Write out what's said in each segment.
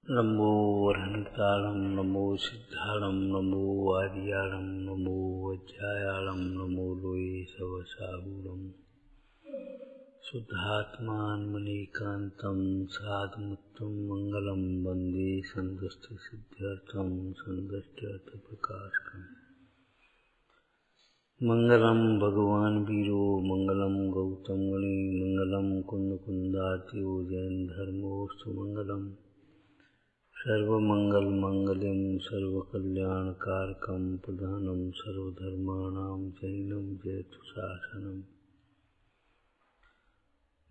नमो वरहन्तारं नमो सिद्धारं नमो वादियारं नमो वज्रायारं नमो लोये सवसाहूरं शुद्धात्मान्मनेकान्तं साधुमुत्तम मंगलं वन्दे सन्दष्टसिद्ध्यर्थं सन्दष्ट्यर्थप्रकाशकम् मंगलम भगवान वीरो मंगलम गौतम गणे मंगलम कुंदकुंदात्यो जैन धर्मोस्तु मंगलम सर्वमंगल मंगलम सर्वकल्याणकारकम प्रधानम सर्वधर्माणां जैनम जयतु शासनम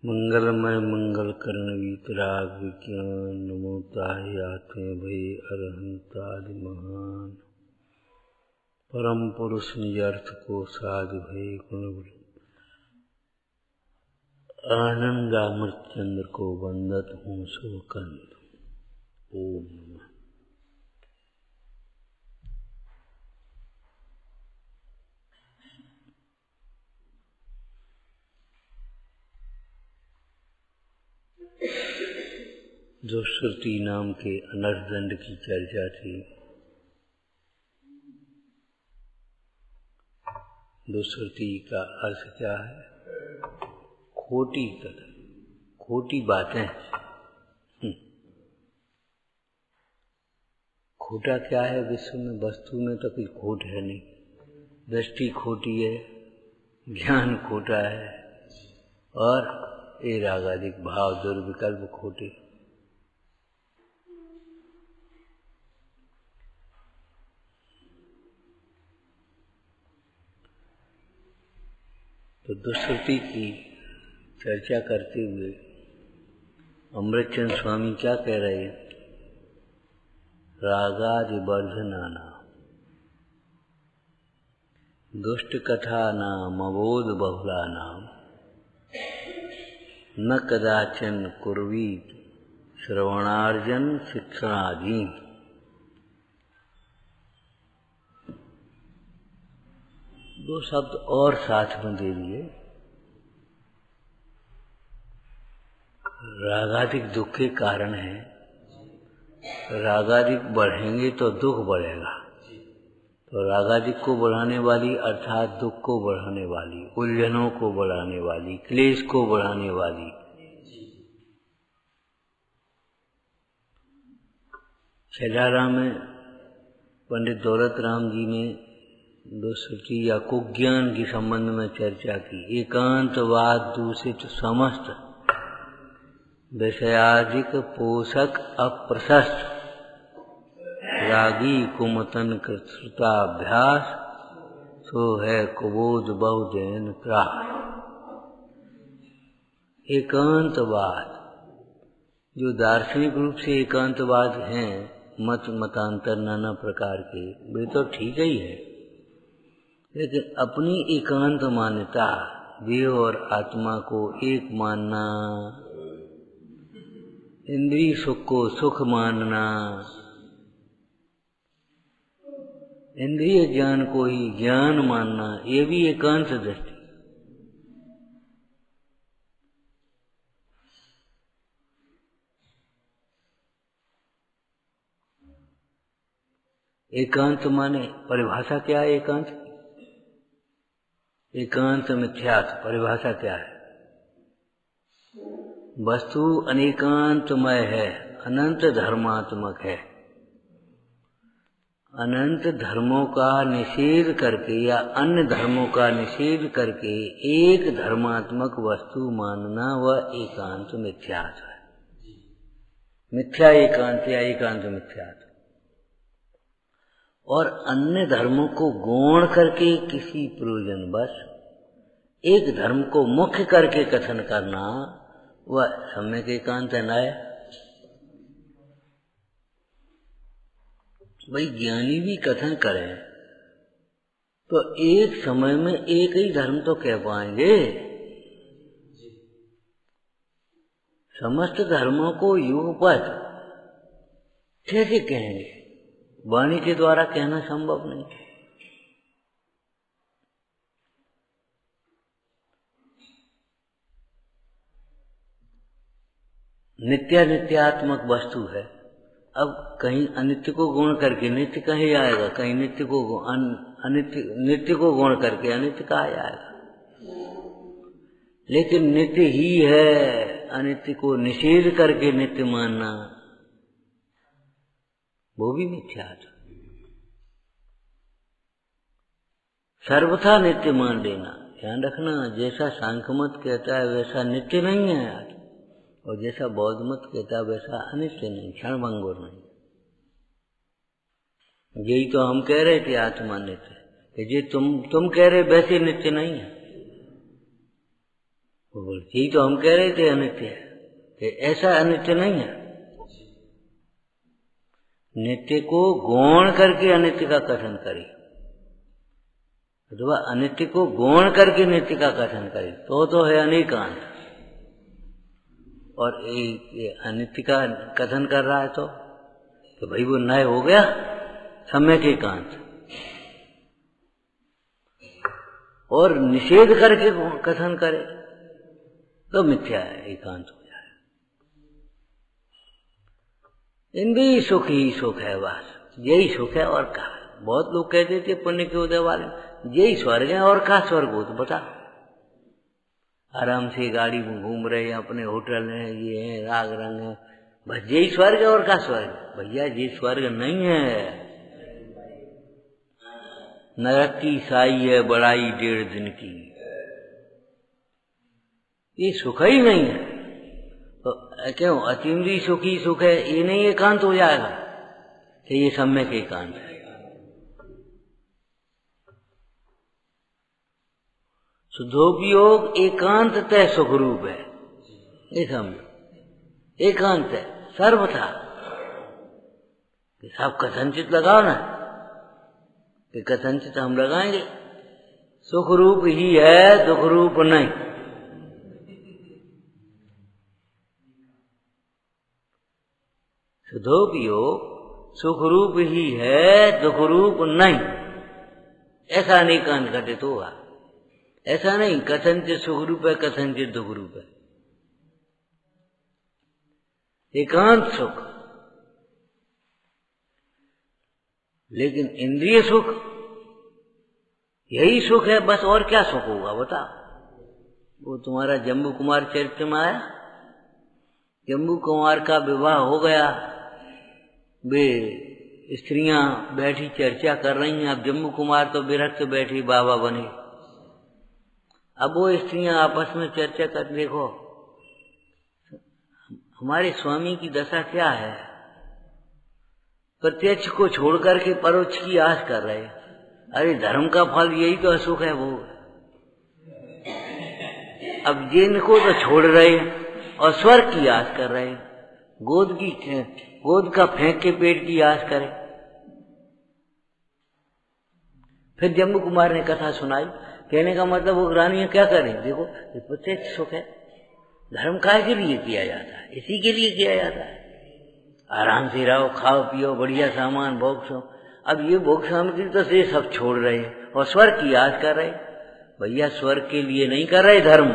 मंगलमय मंगलकर्ण वीतराग विज्ञान नमोताहि आत्मे भय अरहंतादि महान परम पुरुष निज अर्थ को साधु भय गुण आनंदामृत चंद्र को वंदत हूँ सुकंद। ओम नमः। दुष्कृति नाम के अनर्थ दंड की चर्चा थी। दुष्कृति का अर्थ क्या है? खोटी कथन, खोटी बातें। खोटा क्या है? विश्व में वस्तु में तो कोई खोट है नहीं। दृष्टि खोटी है, ज्ञान खोटा है और ये रागादिक भाव दुर्विकल्प खोटे। तो दुष्कृति की चर्चा करते हुए अमृतचंद स्वामी क्या कह रहे हैं? रागादि वर्धनाना दुष्ट कथा नाम अबोध बहुला नाम न कदाचन कुर्वीत श्रवणार्जन शिक्षणाधीन। दो शब्द और साथ में दे दिए। रागादिक दुख के कारण है। रागादिक बढ़ेंगे तो दुख बढ़ेगा। तो रागादिक को बढ़ाने वाली अर्थात दुख को बढ़ाने वाली, उलझनों को बढ़ाने वाली, क्लेश को बढ़ाने वाली छेलारा में पंडित दौलत राम जी ने दुष्कृति या कुज्ञान के संबंध में चर्चा की। एकांतवाद दूषित समस्त विषयाधिक पोषक अप्रशस्त रागी कुमतन कृताभ्यास सो है कुबोध बहुजैन त्रास। एकांतवाद जो दार्शनिक रूप से एकांतवाद हैं, मतांतर नाना प्रकार के, वे तो ठीक ही है, लेकिन अपनी एकांत मान्यता, देह और आत्मा को एक मानना, इंद्रिय सुख को सुख मानना, इंद्रिय ज्ञान को ही ज्ञान मानना, ये भी एकांत दृष्टि। एकांत माने परिभाषा क्या है? एकांत मिथ्यात्व परिभाषा क्या है? वस्तु अनेकांतमय है, अनंत धर्मात्मक है। अनंत धर्मों का निषेध करके या अन्य धर्मों का निषेध करके एक धर्मात्मक वस्तु मानना वह एकांत मिथ्यात्व है। मिथ्या एकांत या एकांत मिथ्यात्व। और अन्य धर्मों को गौण करके किसी प्रयोजनवश एक धर्म को मुख्य करके कथन करना वह सम्यक एकांत है ना? भाई ज्ञानी भी कथन करें तो एक समय में एक ही धर्म तो कह पाएंगे। समस्त धर्मों को युगपथ कैसे कहेंगे? वाणी के द्वारा कहना संभव नहीं। नित्यात्मक वस्तु है, अब कहीं अनित्य को गुण करके नित्य कहीं आएगा, कहीं नित्य को नित्य को गुण करके अनित्य कहा जाएगा। लेकिन नित्य ही है, अनित्य को निषेध करके नित्य मानना वो भी मिथ्या है। सर्वथा नित्य मान लेना, ध्यान रखना। जैसा सांख्य मत कहता है वैसा नित्य नहीं है आज, और जैसा बौद्ध मत कहता है वैसा अनित्य नहीं, क्षणभंगुर नहीं। यही तो हम कह रहे थे आत्मा नित्य, कि जे तुम कह रहे वैसे नित्य नहीं है। यही तो हम कह रहे थे अनित्य है, कि ऐसा अनित्य नहीं है। नित्य को गौण करके अनित्य का कथन करे, अथवा अनित्य को गौण करके नित्य का कथन करे तो है अनेकांत। और अनित्य का कथन कर रहा है तो भाई वो नए हो गया सम्यक एकांत, और निषेध करके कथन करे तो मिथ्या है, एकांत हो जाए। इंद्रिय सुख ही सुख है, बस यही सुख है और कहा। बहुत लोग कहते थे पुण्य के उदय वाले यही स्वर्ग है, और कहा स्वर्ग हो तो बता। आराम से गाड़ी में घूम रहे हैं, अपने होटल है, ये है, राग रंग है, बस यही स्वर्ग है और कहा स्वर्ग। भैया ये स्वर्ग नहीं है, नरक की साई है बड़ाई 1.5 दिन की, ये सुख ही नहीं है। तो क्यों अतीन्द्रिय सुख ही सुख है, ये नहीं एकांत हो जाएगा कि ये सम्यक एकांत है। शुद्धोपयोग एकांत तय सुख रूप है, ये समझो एकांत है सर्वथा। सब कथनचित लगाओ ना, कि कथनचित हम लगाएंगे, सुख रूप ही है, दुख रूप नहीं। शुद्धोपयोग सुख रूप ही है, दुख रूप नहीं, ऐसा अनेकांत घटित होगा। ऐसा नहीं कथनचित सुख रूप है, कथनचित दुख रूप है। एकांत सुख। लेकिन इंद्रिय सुख यही सुख है बस, और क्या सुख होगा बता। वो तुम्हारा जम्बू कुमार चरित्र में आया, जम्बू कुमार का विवाह हो गया, वे स्त्रियां बैठी चर्चा कर रही हैं। अब जम्बू कुमार तो विरक्त बैठी बाबा बने। अब वो स्त्रियां आपस में चर्चा कर, देखो हमारे स्वामी की दशा क्या है, प्रत्यक्ष को छोड़ करके परोक्ष की आस कर रहे। अरे धर्म का फल यही तो असुख है वो। अब जिनको तो छोड़ रहे और स्वर्ग की आस कर रहे, गोद का फेंक के पेट की आस करे। फिर जम्बू कुमार ने कथा सुनाई, कहने का मतलब वो रानियां क्या करें, देखो ये प्रत्यक्ष सुख है, धर्म काहे के लिए किया जाता है, इसी के लिए किया जाता है। आराम से रहो, खाओ पियो, बढ़िया सामान भोग सो। अब ये भोग सामग्री तो से सब छोड़ रहे और स्वर्ग की आस कर रहे। भैया स्वर्ग के लिए नहीं कर रहे धर्म,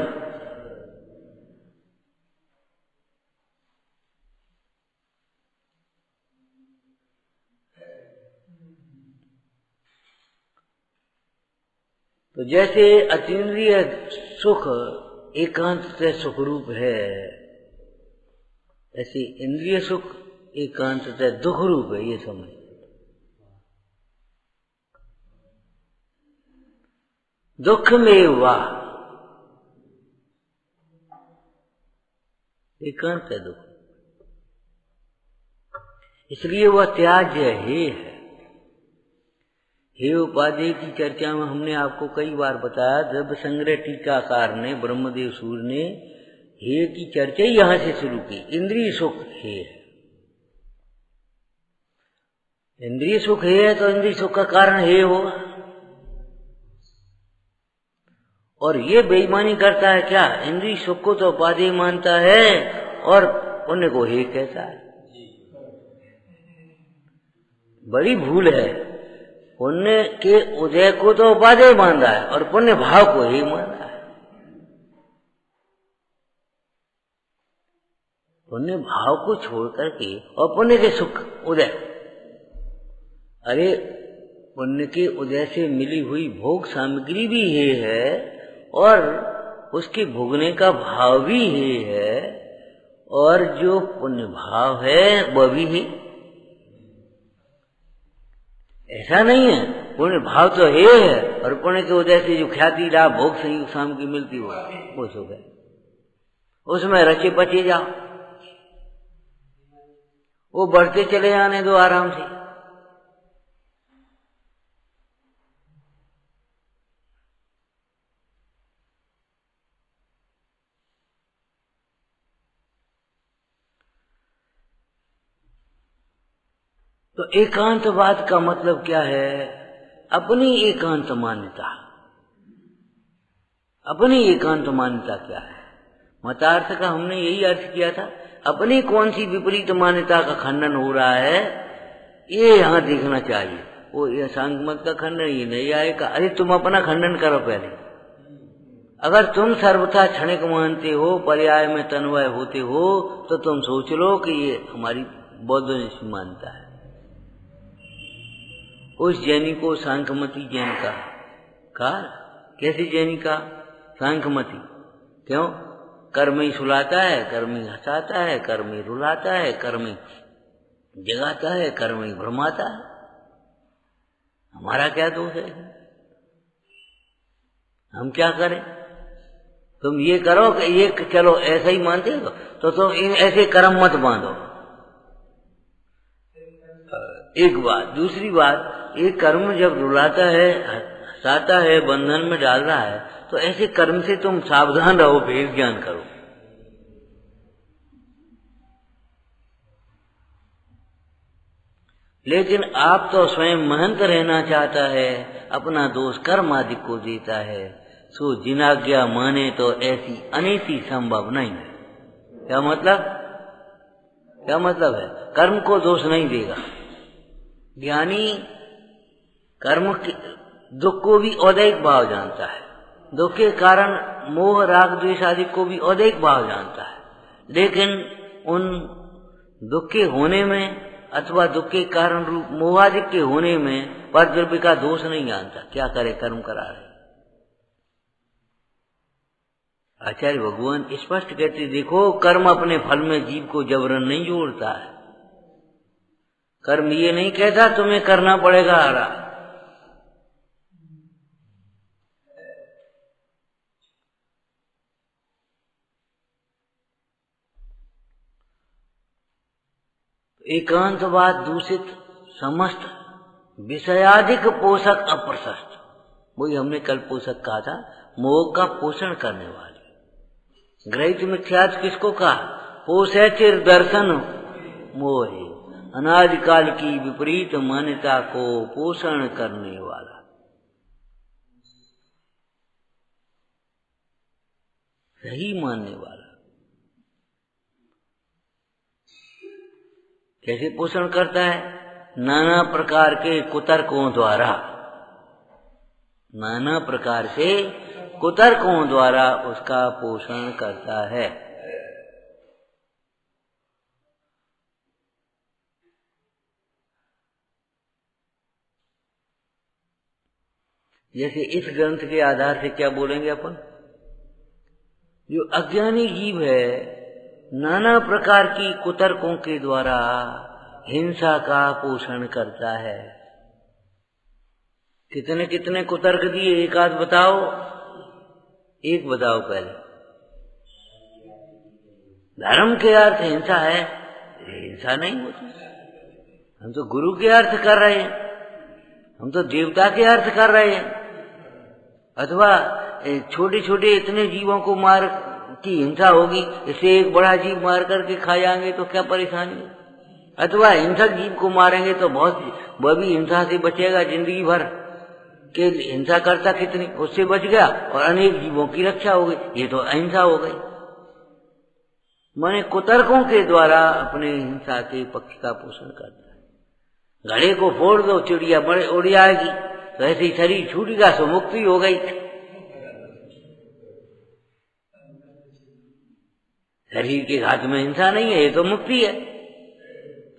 तो जैसे अतीन्द्रिय सुख एकांत से सुख रूप है, ऐसे इंद्रिय सुख एकांत से दुख रूप है, ये समझ। दुख में वाह एकांत है दुख, इसलिए वह त्याज्य है। हे उपाधि की चर्चा में हमने आपको कई बार बताया, द्रव्य संग्रह टीकाकार ने, ब्रह्मदेव सूर्य ने हे की चर्चा ही यहां से शुरू की। इंद्रिय सुख हे है, इंद्रिय सुख है तो इंद्रिय सुख का कारण हे होगा। और ये बेईमानी करता है क्या, इंद्रिय सुख को तो उपाधि मानता है और पुण्य को हे कहता है। बड़ी भूल है, पुण्य के उदय को तो उपाधि मान रहा है और पुण्य भाव को ही मान रहा है। पुण्य भाव को छोड़ करके और पुण्य के सुख उदय, अरे पुण्य के उदय से मिली हुई भोग सामग्री भी ये है और उसके भोगने का भाव भी ये है, और जो पुण्य भाव है वह भी है। ऐसा नहीं है, पुण्य भाव तो है और पुण्य के उदय से जो ख्याति लाभ भोग संयोग सामग्री मिलती वो सुख है, उसमें रचे पचे जाओ, वो बढ़ते चले जाने दो आराम से। तो एकांतवाद का मतलब क्या है? अपनी एकांत मान्यता। अपनी एकांत मान्यता क्या है? मतार्थ का हमने यही अर्थ किया था। अपनी कौन सी विपरीत मान्यता का खंडन हो रहा है ये यहाँ देखना चाहिए। वो ये सांख्य मत का खंडन ये नहीं आएगा। अरे तुम अपना खंडन करो पहले। अगर तुम सर्वथा क्षणिक मानते हो, पर्याय में तन्वय होते हो, तो तुम सोच लो कि ये हमारी बौद्ध मान्यता है। उस जैनी को सांख्यमती जैन कहा। कैसे जैनी का? सांख्यमती। क्यों? कर्म ही सुलाता है, कर्म ही हंसाता है, कर्म ही रुलाता है, कर्म ही जगाता है, कर्म ही भ्रमाता है। हमारा क्या दोष है? हम क्या करें? तुम ये करो कि ये चलो ऐसा ही मानते हो तो तुम ऐसे कर्म मत बांधो। एक बात। दूसरी बात, ये कर्म जब रुलाता है, हंसाता है, बंधन में डाल रहा है, तो ऐसे कर्म से तुम सावधान रहो, भेद ज्ञान करो। लेकिन आप तो स्वयं महंत रहना चाहता है, अपना दोष कर्म आदि को देता है। सो जिनाज्ञा माने तो ऐसी अनीति संभव नहीं है। क्या मतलब? क्या मतलब है? कर्म को दोष नहीं देगा। ज्ञानी कर्म के दुख को भी औदैहिक भाव जानता है, दुख के कारण मोह राग द्वेष आदि को भी औदैहिक भाव जानता है, लेकिन उन दुख के होने में अथवा दुख के कारण रूप मोहादि के होने में परद्रव्य का दोष नहीं जानता। क्या करे? कर्म करा रहे। आचार्य भगवान स्पष्ट कहते, देखो कर्म अपने फल में जीव को जबरन नहीं जोड़ता है। कर्म ये नहीं कहता तुम्हें करना पड़ेगा आराम। एकांतवाद दूषित समस्त विषयाधिक पोषक अप्रशस्त, वही हमने कल पोषक कहा था, मोह का पोषण करने वाले। ग्रहित मिथ्यात्व किसको कहा? पोषे चिर दर्शन मोहे, अनादिकाल की विपरीत मान्यता को पोषण करने वाला। सही मानने वाला। कैसे पोषण करता है? नाना प्रकार के कुतर्कों द्वारा। नाना प्रकार से कुतर्कों द्वारा उसका पोषण करता है। जैसे इस ग्रंथ के आधार से क्या बोलेंगे अपन? जो अज्ञानी जीव है नाना प्रकार की कुतर्कों के द्वारा हिंसा का पोषण करता है। कितने कितने कुतर्क दिए? एक आध बताओ। एक बताओ पहले। धर्म के अर्थ हिंसा है? हिंसा नहीं होती। हम तो गुरु के अर्थ कर रहे हैं, हम तो देवता के अर्थ कर रहे हैं। अथवा छोटे छोटे इतने जीवों को मार की हिंसा होगी, इससे एक बड़ा जीव मार करके खा जाएंगे तो क्या परेशानी है? अथवा हिंसक जीव को मारेंगे तो बहुत, वह भी हिंसा से बचेगा जिंदगी भर के। हिंसा करता कितनी, उससे बच गया और अनेक जीवों की रक्षा हो गई। ये तो अहिंसा हो गई। माने कुतर्कों के द्वारा अपने हिंसा के पक्ष का पोषण करता है। घड़े को फोड़ दो, चिड़िया बड़े उड़ जाएगी, तो ऐसे ही शरीर छूटेगा, सो मुक्ति हो गई। शरीर के घात में हिंसा नहीं है, ये तो मुक्ति है।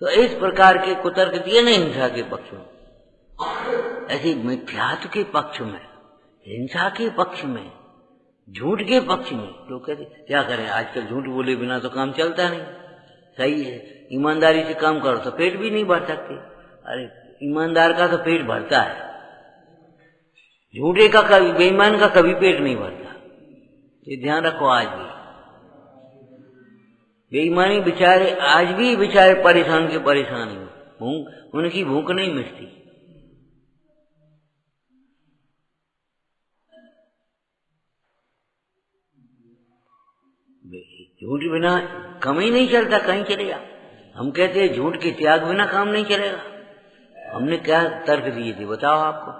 तो इस प्रकार के कुतर्क दिए नहीं हिंसा के पक्ष में। ऐसे मिथ्यात्व के पक्ष में, हिंसा के पक्ष में, झूठ के पक्ष में लोग कहते क्या करें, आजकल झूठ बोले बिना तो काम चलता नहीं। सही है, ईमानदारी से काम करो तो पेट भी नहीं भर सकते। अरे ईमानदार का तो पेट भरता है, झूठे का कभी, बेईमान का कभी पेट नहीं भरता। ये ध्यान रखो। आज भी बेईमानी बेचारे, आज भी बेचारे परेशान के परेशान ही, भूख, उनकी भूख नहीं मिटती। झूठ बिना काम ही नहीं चलता, कहीं चलेगा। हम कहते हैं झूठ के त्याग बिना काम नहीं चलेगा। हमने क्या तर्क दिए थे बताओ आपको।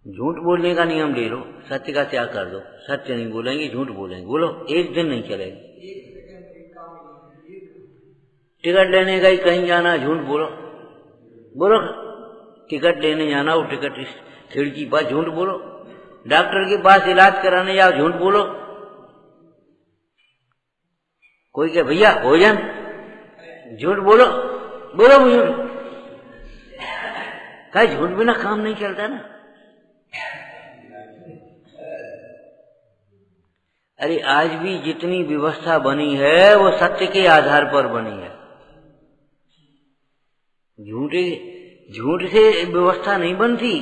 झूठ बोलने का नियम ले लो, सत्य का त्याग कर दो। सत्य नहीं बोलेंगे, झूठ बोलेंगे, बोलो, एक दिन नहीं चलेगा। टिकट लेने का ही कहीं जाना, झूठ बोलो, बोलो टिकट लेने जाना हो, टिकट खिड़की पर झूठ बोलो। डॉक्टर के पास इलाज कराने जाओ, झूठ बोलो। कोई कहे भैया भोजन, झूठ बोलो, बोलो झूठ। क्या झूठ बिना काम नहीं चलता ना। अरे आज भी जितनी व्यवस्था बनी है वो सत्य के आधार पर बनी है। झूठ से व्यवस्था नहीं बनती।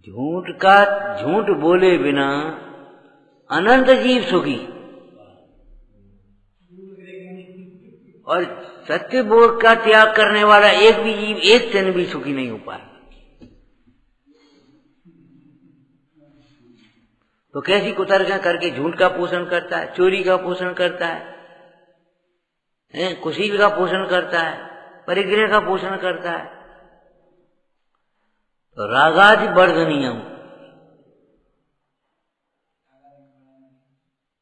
झूठ बोले बिना अनंत जीव सुखी, और सत्य बोध का त्याग करने वाला एक भी जीव एक क्षण भी सुखी नहीं हो पाए। तो कैसी कुतर्कें करके झूठ का पोषण करता है, चोरी का पोषण करता है, कुशील का पोषण करता है, परिग्रह का पोषण करता है। तो रागादि वर्धनीयम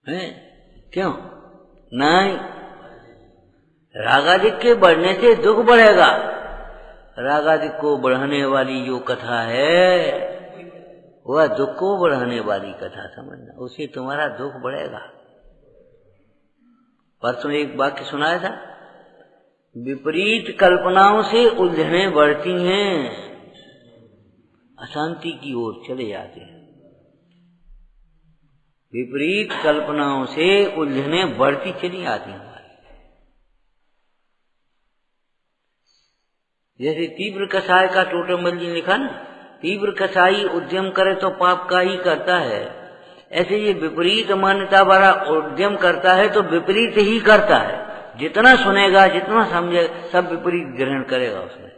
है, क्यों नहीं? रागादिक के बढ़ने से दुख बढ़ेगा। रागादिक को बढ़ाने वाली जो कथा है वह दुख को बढ़ाने वाली कथा समझना, उससे तुम्हारा दुख बढ़ेगा। परसों एक वाक्य सुनाया था, विपरीत कल्पनाओं से उलझने बढ़ती हैं, अशांति की ओर चले जाते हैं। विपरीत कल्पनाओं से उलझने बढ़ती चली आती हैं। जैसे तीव्र कसाय का टोटमल जी ने लिखा ना, तीव्र कसाई उद्यम करे तो पाप का ही करता है। ऐसे ये विपरीत मान्यता वाला उद्यम करता है तो विपरीत ही करता है। जितना सुनेगा, जितना समझेगा, सब विपरीत ग्रहण करेगा उसमें।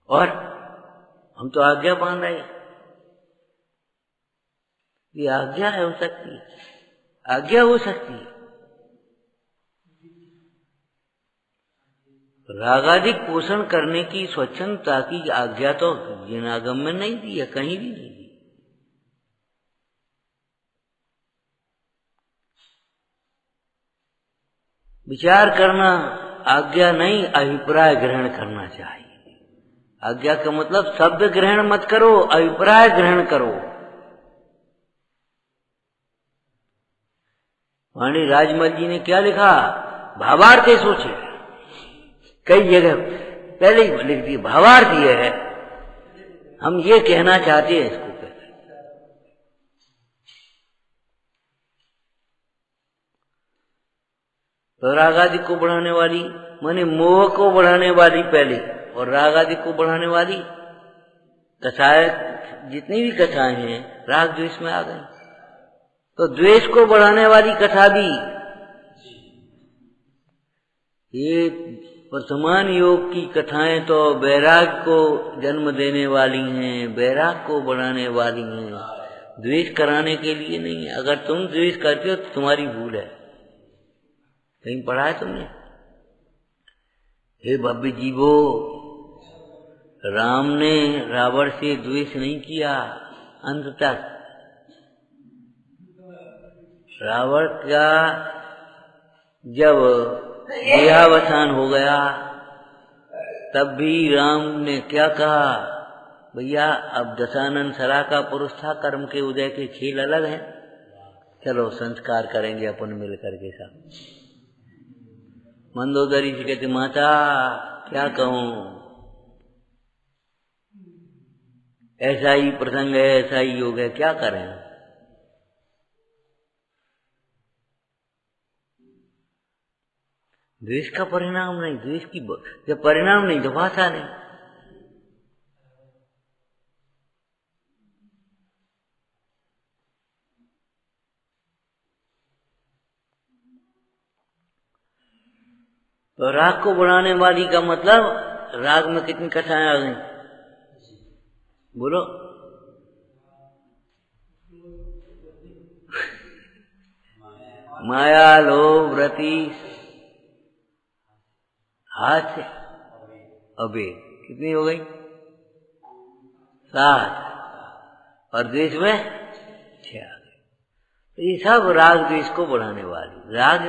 और हम तो आज्ञा मान रहे हैं, ये आज्ञा है, हो सकती है, आज्ञा हो सकती है। रागादिक पोषण करने की स्वच्छंदता की आज्ञा तो जिनागम में नहीं दी है, कहीं भी नहीं दी। विचार करना आज्ञा नहीं, अभिप्राय ग्रहण करना चाहिए। आज्ञा का मतलब शब्द ग्रहण मत करो, अभिप्राय ग्रहण करो। वाणी राजमल जी ने क्या लिखा, भावार्थ सोचे, कई जगह पहले ही लिख दिए, भावार्थ ये है, हम ये कहना चाहते हैं, इसको कहते हैं। तो रागादि को बढ़ाने वाली माने मोह को बढ़ाने वाली पहले, और रागादि को बढ़ाने वाली कथाएं, जितनी भी कथाएं हैं राग द्वेष में आ गई। तो द्वेष को बढ़ाने वाली कथा भी, ये वर्तमान योग की कथाएं तो वैराग को जन्म देने वाली हैं, वैराग को बढ़ाने वाली हैं, द्वेष कराने के लिए नहीं है। अगर तुम द्वेष करते हो तो तुम्हारी भूल है, कहीं पढ़ा है तुमने? हे भव्य जीवो, राम ने रावण से द्वेष नहीं किया अंत तक। रावण का जब देहावसान हो गया तब भी राम ने क्या कहा, भैया अब दशानन सरा का पुरुष था, कर्म के उदय के खेल अलग हैं। चलो संस्कार करेंगे अपन मिल करके सब। मंदोदरी जी कहते माता क्या कहूं, ऐसा ही प्रसंग है, ऐसा ही योग है, क्या करें। द्वेष का परिणाम नहीं, द्वेष की जब परिणाम नहीं तो भाषा नहीं। तो राग को बढ़ाने वाली का मतलब, राग में कितनी कथाएं आ गई बोलो। माया, लोभ, रति, हास्य, अबेर, कितनी हो गई? 7। और द्वेष में 6। तो ये सब राग द्वेष को बढ़ाने वाली। राग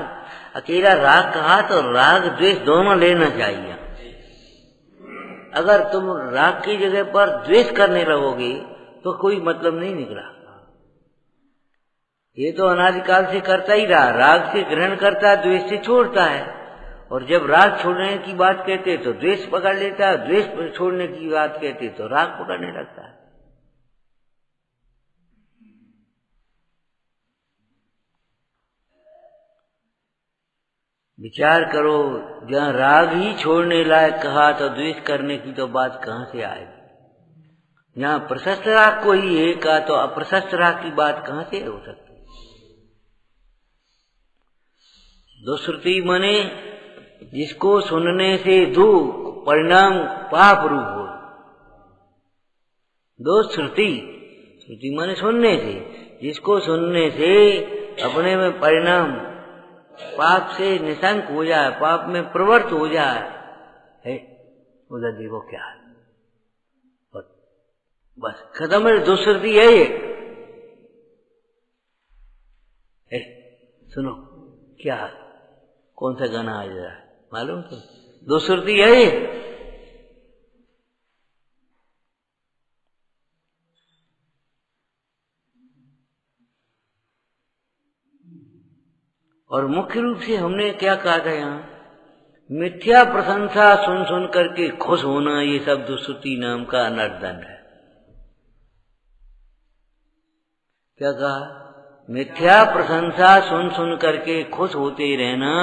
अकेला राग कहा तो राग द्वेष दोनों लेना चाहिए। अगर तुम राग की जगह पर द्वेष करने लगोगे तो कोई मतलब नहीं निकला। ये तो अनादिकाल से करता ही रहा, राग से ग्रहण करता है, द्वेष से छोड़ता है। और जब राग छोड़ने की बात कहते तो द्वेष पकड़ लेता है, द्वेष छोड़ने की बात कहते तो राग पकड़ने लगता है। विचार करो, जहाँ राग ही छोड़ने लायक कहा तो द्वेष करने की तो बात कहाँ से आएगी। यहाँ प्रशस्त राग को ही है कहा तो अप्रशस्त राग की बात कहाँ से हो सकती। दुश्रुति माने जिसको सुनने से दुख परिणाम पाप रूप हो। दुश्रुति, श्रुति माने सुनने से, जिसको सुनने से अपने में परिणाम पाप से निशंक हो जाए, पाप में प्रवृत्त हो जाए, है उधर देखो क्या है। बस खत्म है, दुश्रुति है ये। सुनो क्या, कौन सा गाना आ जा रहा है मालूम? तो दुश्रुति है ये। और मुख्य रूप से हमने क्या कहा था यहाँ, मिथ्या प्रशंसा सुन सुन करके खुश होना, ये सब दुश्रुति नाम का अनर्दन है। क्या कहा? मिथ्या प्रशंसा सुन सुन करके खुश होते रहना,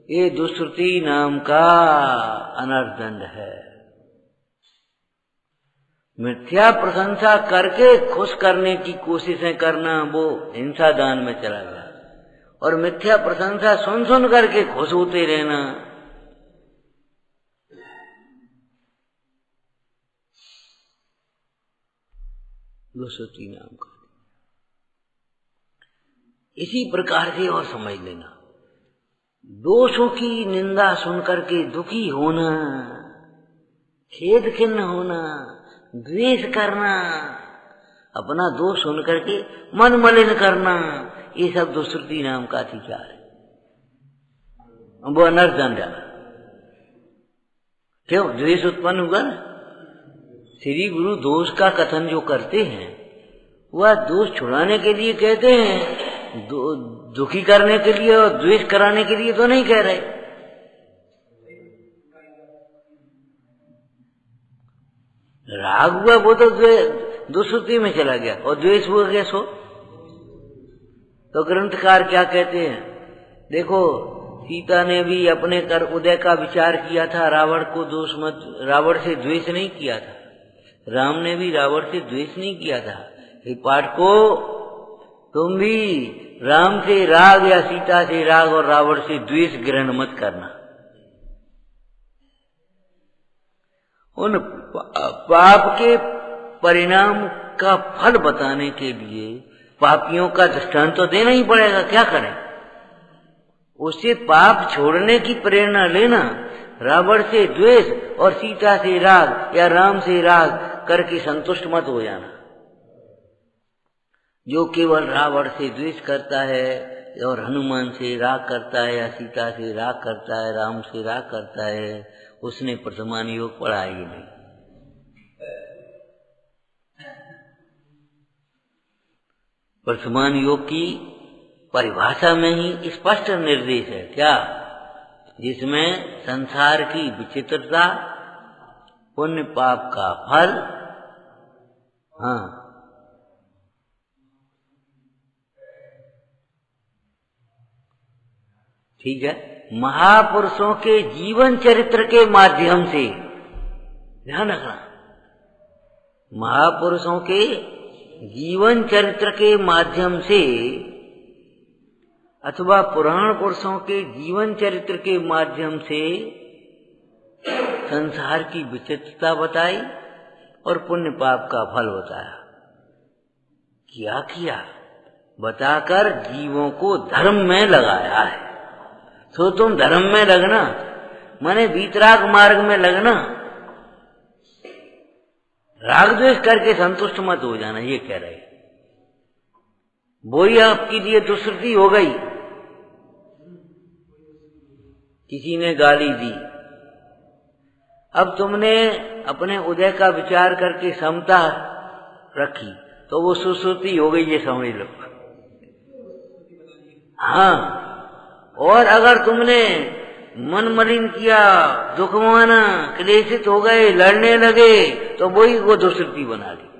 ये दुश्रुति नाम का अनर्दन है। मिथ्या प्रशंसा करके खुश करने की कोशिशें करना वो हिंसा दान में चला गया। और मिथ्या प्रशंसा सुन सुन करके खुश होते रहना दुश्रुति नाम का। इसी प्रकार से और समझ लेना, दोषों की निंदा सुन करके दुखी होना, खेद खिन्न होना, द्वेष करना, अपना दोष सुन करके मन मलिन करना, ये सब दुश्रुति नाम का अधिकार है। वो अनर्दन है। क्यों? द्वेष उत्पन्न हुआ ना। श्री गुरु दोष का कथन जो करते हैं वह दोष छुड़ाने के लिए कहते हैं, दुखी करने के लिए और द्वेष कराने के लिए तो नहीं कह रहे। राग हुआ वो तो दुश्रुति में चला गया, और द्वेष हुआ गया सो। तो ग्रंथकार क्या कहते हैं, देखो सीता ने भी अपने कर उदय का विचार किया था, रावण को दोष मत, रावण से द्वेष नहीं किया था। राम ने भी रावण से द्वेष नहीं किया था। हे पाठको, तुम भी राम से राग या सीता से राग और रावण से द्वेष ग्रहण मत करना। उन पाप के परिणाम का फल बताने के लिए पापियों का दृष्टांत तो देना ही पड़ेगा, क्या करें। उससे पाप छोड़ने की प्रेरणा लेना, रावण से द्वेष और सीता से राग या राम से राग करके संतुष्ट मत हो जाना। जो केवल रावण से द्वेष करता है और हनुमान से राग करता है या सीता से राग करता है, राम से राग करता है, उसने प्रथमान योग पढ़ा ही नहीं। वर्तमान योग की परिभाषा में ही स्पष्ट निर्देश है क्या, जिसमें संसार की विचित्रता, पुण्य पाप का फल, हाँ, ठीक है, महापुरुषों के जीवन चरित्र के माध्यम से, ध्यान रखना, महापुरुषों के जीवन चरित्र के माध्यम से अथवा पुराण पुरुषों के जीवन चरित्र के माध्यम से संसार की विचित्रता बताई और पुण्य पाप का फल बताया। क्या किया? बताकर जीवों को धर्म में लगाया है। तो तुम धर्म में लगना, माने वीतराग मार्ग में लगना, राग द्वेष करके संतुष्ट मत हो जाना, ये कह रहे। वो ही आपके लिए दुष्कृति हो गई। किसी ने गाली दी, अब तुमने अपने उदय का विचार करके समता रखी तो वो सुश्रुति हो गई, ये समझ लो। हाँ, और अगर तुमने मन मलिन किया, दुख माना, क्लेशित हो गए, लड़ने लगे, तो वही वो दुष्कृति बना दी।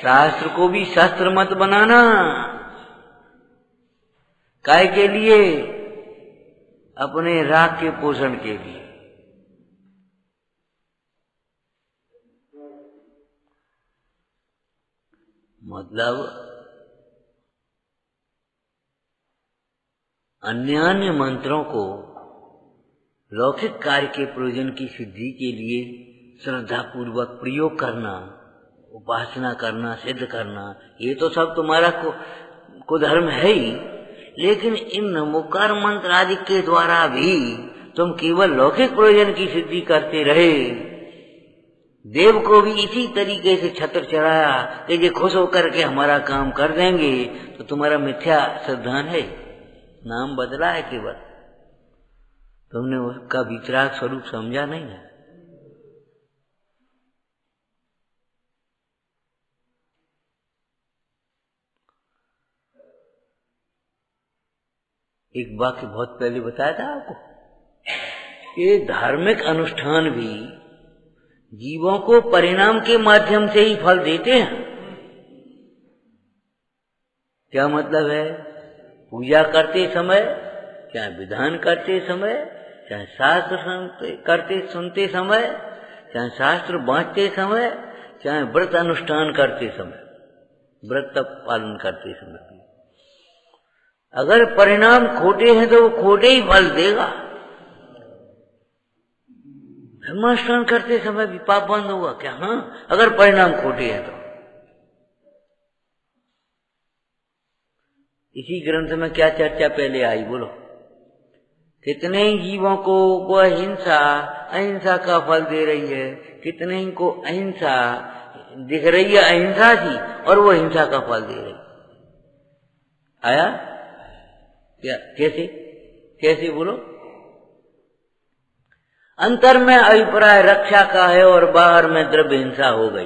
शास्त्र को भी शस्त्र मत बनाना। काय के लिए? अपने राग के पोषण के लिए। मतलब अन्य मंत्रों को लौकिक कार्य के प्रयोजन की सिद्धि के लिए श्रद्धा पूर्वक प्रयोग करना, उपासना करना, सिद्ध करना, ये तो सब तुम्हारा को धर्म है ही। लेकिन इन नमोकार मंत्र आदि के द्वारा भी तुम केवल लौकिक प्रयोजन की सिद्धि करते रहे। देव को भी इसी तरीके से छत्र चढ़ाया कि ये खुश होकर के हमारा काम कर देंगे, तो तुम्हारा मिथ्या सिद्धांत है, नाम बदला है केवल, तुमने उसका वितराग स्वरूप समझा नहीं है। एक वाक्य बहुत पहले बताया था आपको कि धार्मिक अनुष्ठान भी जीवों को परिणाम के माध्यम से ही फल देते हैं। क्या मतलब है? पूजा करते समय, चाहे विधान करते समय, चाहे शास्त्र करते सुनते समय, चाहे शास्त्र बांटते समय, चाहे व्रत अनुष्ठान करते समय, व्रत पालन करते समय, अगर परिणाम खोटे हैं तो वो खोटे ही फल देगा। धर्मानुष्ठान करते समय भी पाप बंद होगा क्या? हाँ, अगर परिणाम खोटे हैं तो। इसी ग्रंथ में क्या चर्चा पहले आई बोलो? कितने ही जीवों को वह हिंसा अहिंसा का फल दे रही है, कितने ही को अहिंसा दिख रही है, अहिंसा थी और वो हिंसा का फल दे रही। आया क्या? कैसे बोलो? अंतर में अभिप्राय रक्षा का है और बाहर में द्रव्य हिंसा हो गई,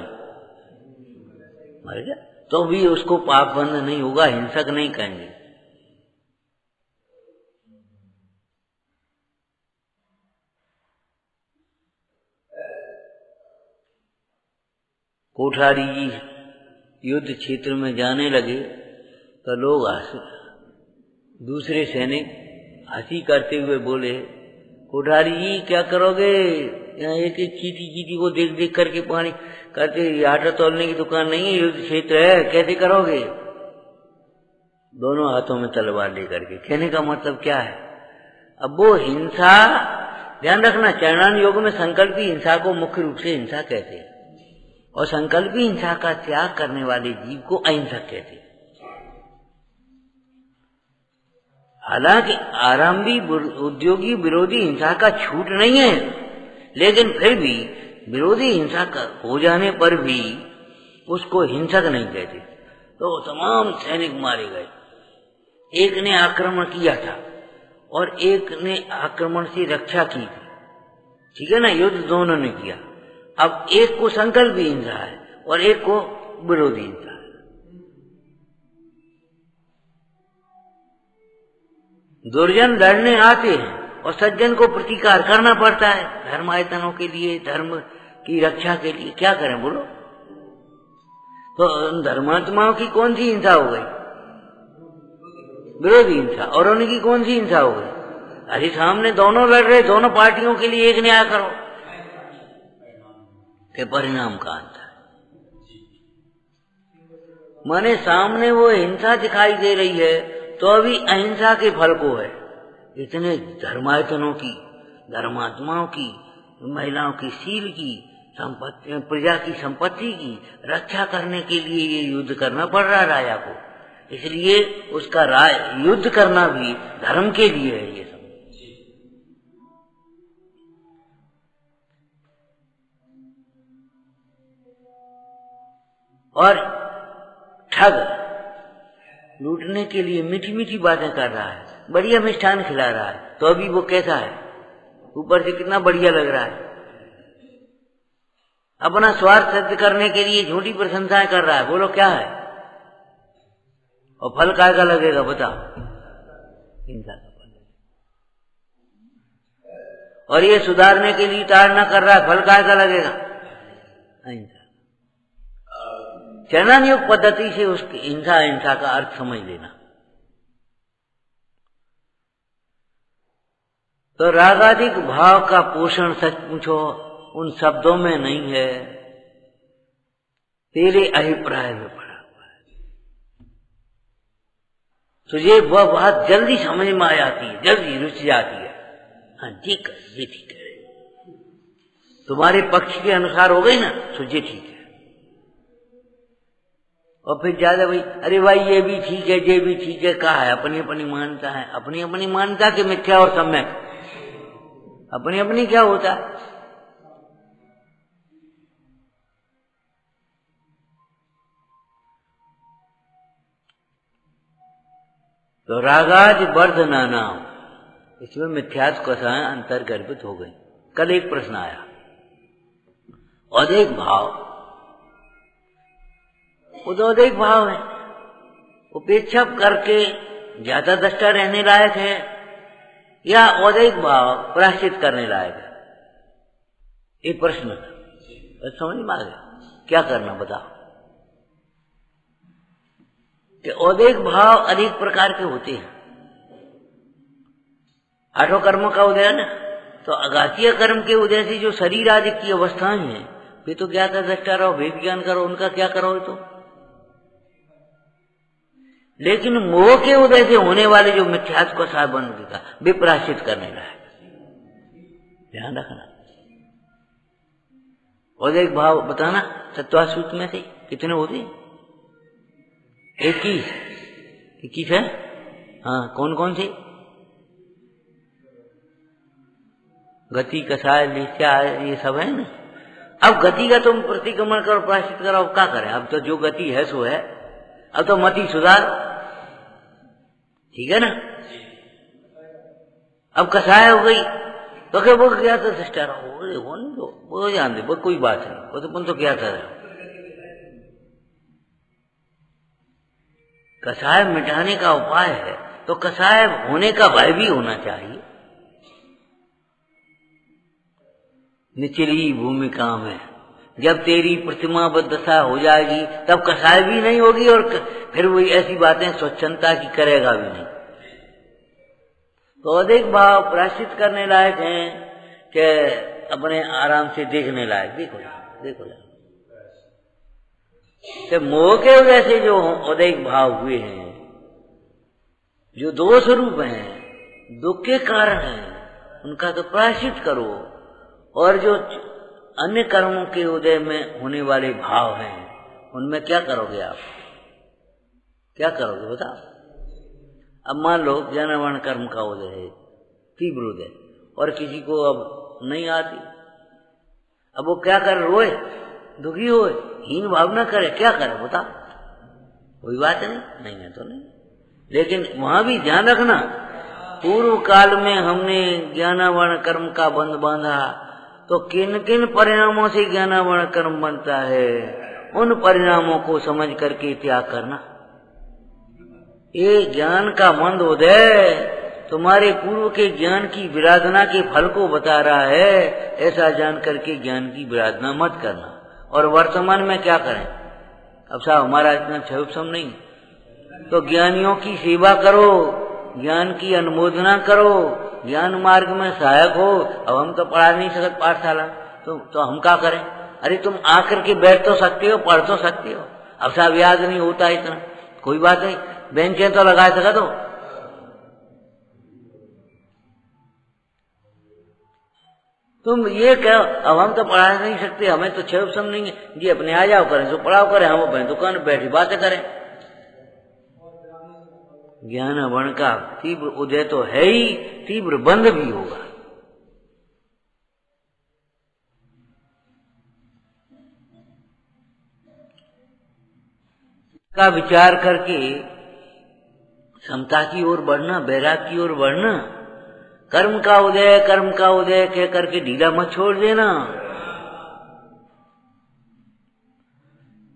मर गया, तो भी उसको पाप बंद नहीं होगा, हिंसक नहीं कहेंगे। कोठारी जी युद्ध क्षेत्र में जाने लगे तो लोग दूसरे सैनिक हंसी करते हुए बोले, कोठारी जी क्या करोगे? यहाँ एक एक चीटी को देख देख करके पानी करते, आटा तोलने की दुकान नहीं है, युद्ध क्षेत्र है, कैसे करोगे? दोनों हाथों में तलवार लेकर के। कहने का मतलब क्या है? अब वो हिंसा, ध्यान रखना, चरणान योग में संकल्पी हिंसा को मुख्य रूप से हिंसा कहते हैं और संकल्पी हिंसा का त्याग करने वाले जीव को अहिंसक कहते हैं। हालांकि आरंभी उद्योगी विरोधी हिंसा का छूट नहीं है, लेकिन फिर भी विरोधी हिंसा का हो जाने पर भी उसको हिंसक नहीं कहते। तो तमाम सैनिक मारे गए। एक ने आक्रमण किया था और एक ने आक्रमण से रक्षा की थी, ठीक है ना, युद्ध दोनों ने किया। अब एक को संकल्प हिंसा है और एक को विरोधी हिंसा। दुर्जन लड़ने आते हैं और सज्जन को प्रतिकार करना पड़ता है धर्मायतनों के लिए, धर्म की रक्षा के लिए। क्या करें बोलो? तो धर्मात्माओं की कौन सी हिंसा हो गई? विरोधी हिंसा। और उनकी कौन सी हिंसा हो गई? अरे सामने दोनों लड़ रहे, दोनों पार्टियों के लिए एक न्याय करो। के परिणाम का अंतर माने सामने वो हिंसा दिखाई दे रही है तो अभी अहिंसा के फल को है। इतने धर्मायतनों की, धर्मात्माओं की, महिलाओं की शील की, संपत्ति, प्रजा की संपत्ति की रक्षा करने के लिए ये युद्ध करना पड़ रहा है राजा को। इसलिए उसका युद्ध करना भी धर्म के लिए है ये सब। और ठग लूटने के लिए मीठी मीठी बातें कर रहा है, बढ़िया मिष्ठान खिला रहा है, तो अभी वो कैसा है? ऊपर से कितना बढ़िया लग रहा है। अपना स्वार्थ सिद्ध करने के लिए झूठी प्रशंसाएं कर रहा है। बोलो क्या है? और फल काय का लगेगा बताओ? हिंसा का फल। और ये सुधारने के लिए ताड़ना कर रहा है, फल काय का लगेगा? अहिंसा। चरण योग पद्धति से उसकी हिंसा का अर्थ समझ लेना। तो रागाधिक भाव का पोषण सच पूछो उन शब्दों में नहीं है, तेरे अभिप्राय में पड़ा हुआ है। तुझे वह बात जल्दी समझ में आ जाती है, जल्दी रुच जाती है। हाँ ठीक है, ये ठीक है, तुम्हारे पक्ष के अनुसार हो गई ना, तो ये ठीक है। और फिर ज्यादा भाई, अरे भाई ये भी ठीक है, ये भी ठीक है, कहा है? अपनी अपनी मान्यता है। अपनी अपनी मान्यता के मिथ्या और सम्यक अपनी अपनी क्या होता है? तो रागाज वर्धना नाम, इसमें मिथ्यात्व कथाएं अंतर गर्भित हो गई। कल एक प्रश्न आया, औदैहिक भाव, वो तो औदैहिक भाव है, उपेक्षा करके ज्यादा दृष्टा रहने लायक है या औदैहिक भाव प्रायश्चित करने लायक है? ये प्रश्न समझ में आ गया? क्या करना बताओ? कि औदैहिक भाव अनेक प्रकार के होते हैं। आठों कर्मों का उदय है ना, तो अघातीय कर्म के उदय से जो शरीर आदि की अवस्थाएं हैं, वे तो ज्ञाता दृष्टा रहो, वेद ज्ञान करो, उनका क्या करो? तो लेकिन मोह के उदय से होने वाले जो मिथ्यात्व को साबंध का विप्राश्चित करने लायक, ध्यान रखना। औदैहिक भाव बताना, सत्वासूत्र में से कितने होते हैं? 21 है। हाँ, कौन कौन से? गति, कषाय, लिस्या, ये सब है ना। अब गति का तुम प्रतिक्रमण करो, प्रायश्चित करो, क्या करें? अब तो जो गति है सो है। अब तो मति सुधार, ठीक है ना। अब कषाय हो गई तो क्या वो क्या था? सृष्टा वो जान दे, वो कोई बात नहीं, वो तो तुम तो क्या कर रहे हो? कषाय मिटाने का उपाय है तो कषाय होने का भय भी होना चाहिए। निचली भूमिका में जब तेरी प्रतिमाबद्ध दशा हो जाएगी तब कषाय भी नहीं होगी और फिर वही ऐसी बातें स्वच्छंदता की करेगा भी नहीं। तो अधिक भाव प्रायश्चित करने लायक हैं कि अपने आराम से देखने लायक? देखो तो मोह के वजह से जो औदैहिक भाव हुए हैं, जो दोष रूप हैं, दुख के कारण हैं, उनका तो प्रायश्चित करो। और जो अन्य कर्मों के उदय में होने वाले भाव हैं, उनमें क्या करोगे आप? क्या करोगे बताओ? अब मान लो जनवर्ण कर्म का उदय है, तीव्र उदय, और किसी को अब नहीं आती, अब वो क्या करे? रोए, दुखी होए, हीन भावना करे, क्या करे बताओ? कोई बात नहीं है तो नहीं। लेकिन वहां भी ध्यान रखना, पूर्व काल में हमने ज्ञानावर्ण कर्म का बंध बांधा, तो किन किन परिणामों से ज्ञानावर्ण कर्म बनता है उन परिणामों को समझ करके त्याग करना। ये ज्ञान का मंद उदय तुम्हारे पूर्व के ज्ञान की विराधना के फल को बता रहा है, ऐसा जान करके ज्ञान की विराधना मत करना। और वर्तमान में क्या करें? अब साहब हमारा इतना क्षमता नहीं, तो ज्ञानियों की सेवा करो, ज्ञान की अनुमोदना करो, ज्ञान मार्ग में सहायक हो। अब हम तो पढ़ा नहीं सकते पाठशाला, तो हम क्या करें? अरे तुम आकर के बैठ तो सकते हो, पढ़ तो सकते हो। अब साहब याद नहीं होता इतना, कोई बात नहीं, बेंचें तो लगा सका। तो तुम ये कहो अब हम तो पढ़ा नहीं सकते, हमें तो छह सम नहीं है जी, अपने आ जाओ करें, तो पढ़ाओ करें, हम अपने दुकान पर बैठी बातें करें। ज्ञान वर्ण का तीव्र उदय तो है ही, तीव्र बंध भी होगा। का विचार करके समता की ओर बढ़ना, वैराग की ओर बढ़ना। कर्म का उदय कह करके ढीला मत छोड़ देना।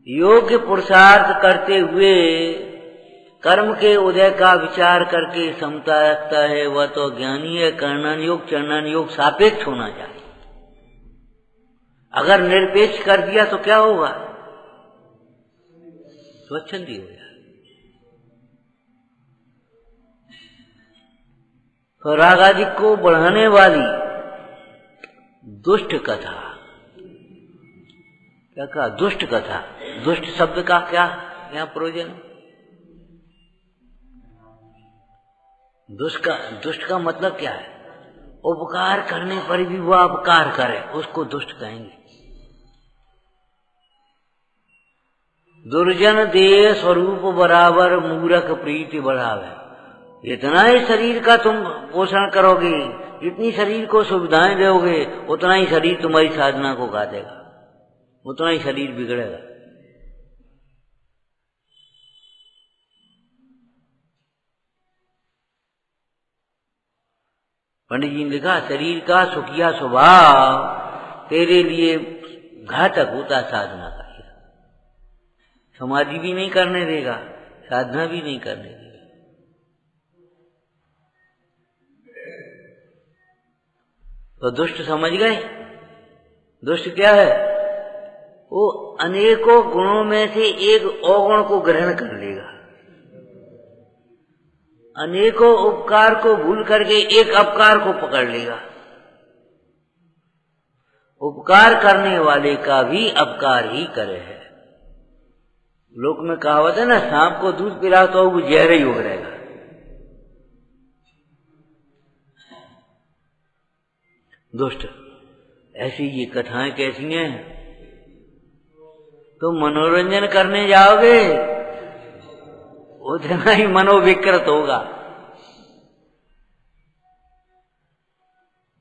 योग्य पुरुषार्थ करते हुए कर्म के उदय का विचार करके समता रखता है, वह तो ज्ञानी है। कर्णन योग चरणन योग सापेक्ष होना चाहिए। अगर निरपेक्ष कर दिया तो क्या होगा? स्वच्छंदी हो जाए। तो राग आदि को बढ़ाने वाली दुष्ट कथा, क्या कहा? दुष्ट कथा। दुष्ट शब्द का क्या यहाँ प्रयोजन? दुष्ट का मतलब क्या है? उपकार करने पर भी वह अपकार करे, उसको दुष्ट कहेंगे। दुर्जन देह स्वरूप बराबर मूरख प्रीति बढ़ावे। इतना ही शरीर का तुम पोषण करोगे, जितनी शरीर को सुविधाएं दोगे, उतना ही शरीर तुम्हारी साधना को गा देगा, उतना ही शरीर बिगड़ेगा। पंडित जी ने लिखा, शरीर का सुखिया स्वभाव तेरे लिए घातक होता साधना का। समाधि भी नहीं करने देगा, साधना भी नहीं करने देगा। तो दुष्ट समझ गए? दुष्ट क्या है? वो अनेकों गुणों में से एक अवगुण को ग्रहण कर लेगा, अनेकों उपकार को भूल करके एक अपकार को पकड़ लेगा। उपकार करने वाले का भी अपकार ही करे है। लोक में कहावत है ना, सांप को दूध पिलाओ तो वो जहर ही उगरेगा। दुष्ट ऐसी ये कथाएं कैसी हैं? तुम मनोरंजन करने जाओगे उतना ही मनोविकृत होगा।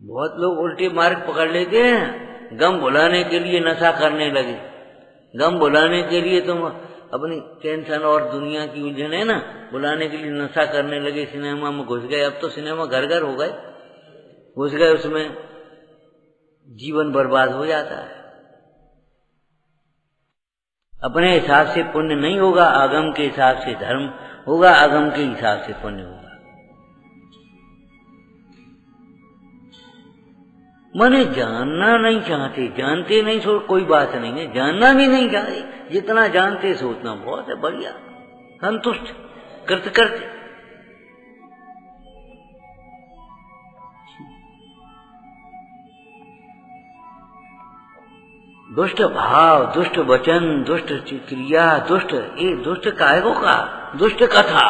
बहुत लोग उल्टे मार्ग पकड़ लेते हैं, गम भुलाने के लिए नशा करने लगे। गम भुलाने के लिए तुम अपनी टेंशन और दुनिया की उलझन है ना, भुलाने के लिए नशा करने लगे, सिनेमा में घुस गए। अब तो सिनेमा घर घर हो गए, घुस गए, उसमें जीवन बर्बाद हो जाता है। अपने हिसाब से पुण्य नहीं होगा, आगम के हिसाब से धर्म होगा, आगम के हिसाब से पुण्य होगा। माने जानना नहीं चाहते, जानते नहीं सो कोई बात नहीं है, जानना भी नहीं चाहते। जितना जानते सोचना बहुत है, बढ़िया, संतुष्ट कृतकृत्य। दुष्ट भाव, दुष्ट वचन, दुष्ट क्रिया, दुष्ट ये दुष्ट कायकों का, दुष्ट कथा,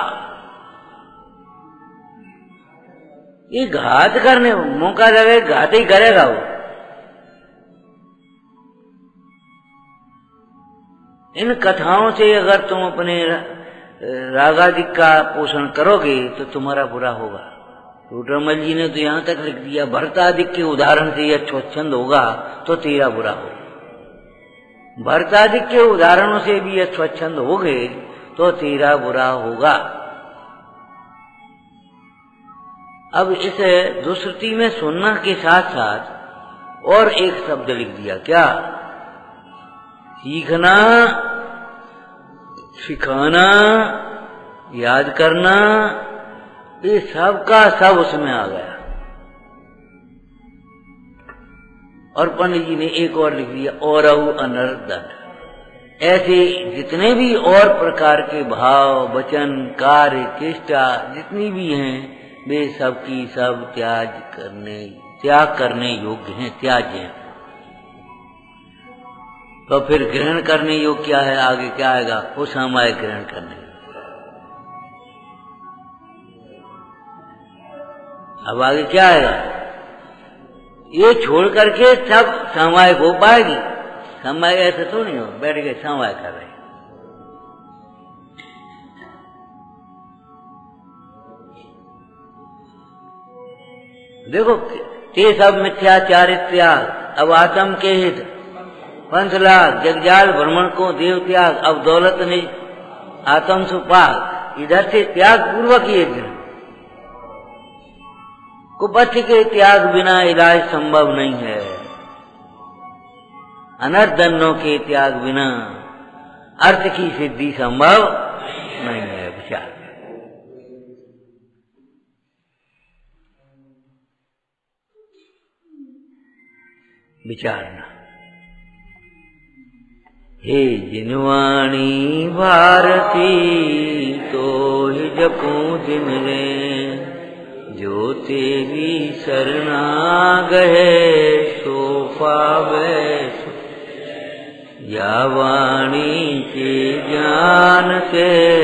ये घात करने मौका लगे घात ही करेगा वो। इन कथाओं से अगर तुम अपने रागादिक का पोषण करोगे तो तुम्हारा बुरा होगा। टोटरमल जी ने तो यहाँ तक लिख दिया, भरतादिक के उदाहरण से यह स्वच्छंद होगा तो तेरा बुरा होगा। भरतादिक के उदाहरणों से भी यह स्वच्छंद हो गए तो तेरा बुरा होगा। अब इस दुश्रुति में सुनना के साथ साथ और एक शब्द लिख दिया, क्या? सीखना, सिखाना, याद करना, ये सब का सब उसमें आ गया। और पंडित जी ने एक और लिख दिया, और अनर्दन। ऐसे जितने भी और प्रकार के भाव, वचन, कार्य, चेष्टा जितनी भी हैं, वे सब की सब त्याग करने योग्य हैं, त्याज्य हैं। तो फिर ग्रहण करने योग्य क्या है? आगे क्या आएगा? वो सामायिक ग्रहण करने। अब आगे क्या आएगा? ये छोड़ करके सब सामायिक हो पाएगी। सामायिक ऐसे तो नहीं हो बैठ के सामायिक कर रहे। देखो, ते सब मिथ्याचारित त्याग, अब आत्म के हित, पंथ लाग, जगजाल भ्रमण को देव त्याग, अब दौलत ने आत्म सुपाग, इधर से त्याग पूर्वक ये कुपथ के त्याग बिना इलाज संभव नहीं है। अनर्दनों के त्याग बिना अर्थ की सिद्धि संभव नहीं है। विचार विचारना। हे जिनवाणी भारती तो ही जपूं दिन रे, जो तेरी शरणा गए सो पावे। या वाणी के ज्ञान से